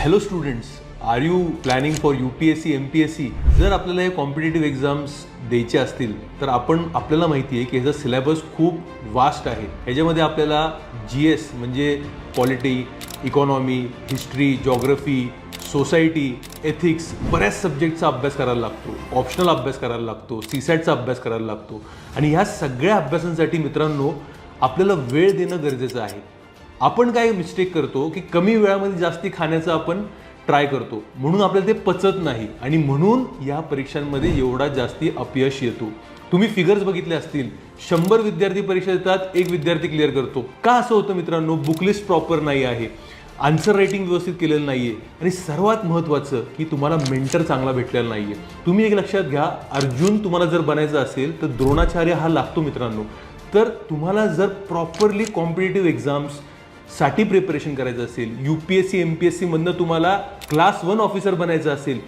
Hello students, are you planning for UPSC MPSC? जर आपल्याला हे कॉम्पिटेटिव्ह एक्झाम्स द्यायचे असतील तर आपल्याला माहिती आहे की ह्याचा सिलेबस खूप वास्ट आहे. ह्याच्यामध्ये आपल्याला GS म्हणजे polity, economy, history, geography, society, ethics, बऱ्याच सब्जेक्टचा अभ्यास करायला लागतो, ऑप्शनल अभ्यास करायला लागतो, CSATचा अभ्यास करायला लागतो. आणि ह्या सगळ्या अभ्यासांसाठी मित्रांनो आपल्याला वेळ देणं गरजेचं आहे. आपण काय मिस्टेक करतो की कमी वेळामध्ये जास्ती खाण्याचं आपण ट्राय करतो, म्हणून आपल्याला ते पचत नाही आणि म्हणून या परीक्षांमध्ये एवढा जास्ती अपयश येतो. तुम्ही फिगर्स बघितले असतील, 100 विद्यार्थी परीक्षा देतात, 1 विद्यार्थी क्लिअर करतो. का असं होतं मित्रांनो? बुकलिस्ट प्रॉपर नाही आहे, आन्सर रायटिंग व्यवस्थित केलेलं नाहीये आणि सर्वात महत्त्वाचं की तुम्हाला मेंटर चांगला भेटलेला नाहीये. तुम्ही एक लक्षात घ्या, अर्जुन तुम्हाला जर बनायचं असेल तर द्रोणाचार्य हा लागतो मित्रांनो. तर तुम्हाला जर प्रॉपरली कॉम्पिटेटिव्ह एक्झाम्स साठी प्रिपरेशन करायचं असेल, UPSC MPSC मधनं तुम्हाला क्लास 1 ऑफिसर बनायचं असेल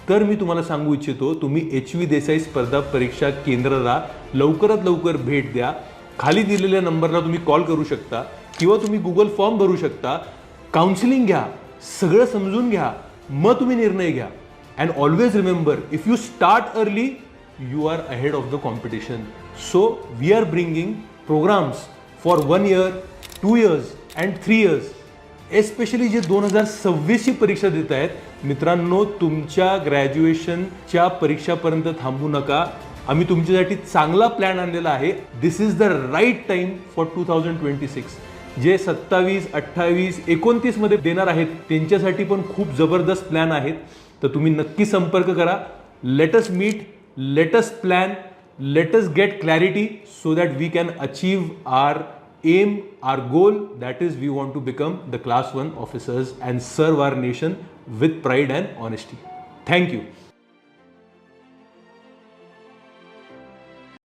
तर मी तुम्हाला सांगू इच्छितो, तुम्ही HV देसाई स्पर्धा परीक्षा केंद्राला लवकरात लवकर भेट द्या. खाली दिलेल्या नंबरला तुम्ही कॉल करू शकता किंवा तुम्ही गुगल फॉर्म भरू शकता. काउन्सिलिंग घ्या, सगळं समजून घ्या, मग तुम्ही निर्णय घ्या. And always remember, if you start early you are ahead of the competition. So we are bringing programs for 1 year, 2 years and 3 years. Especially जे 2026ची परीक्षा देत आहेत मित्रांनो, तुमच्या ग्रॅज्युएशनच्या परीक्षापर्यंत थांबू नका. आम्ही तुमच्यासाठी चांगला प्लॅन आणलेला आहे. This is the right time for 2026. जे 27, 28, 29 मध्ये देणार आहेत त्यांच्यासाठी पण खूप जबरदस्त प्लॅन आहेत. तर तुम्ही नक्की संपर्क करा. Let us meet, let us plan, let us get clarity so that we can achieve our aim, our goal, that is we want to become the class 1 officers and serve our nation with pride and honesty. Thank you.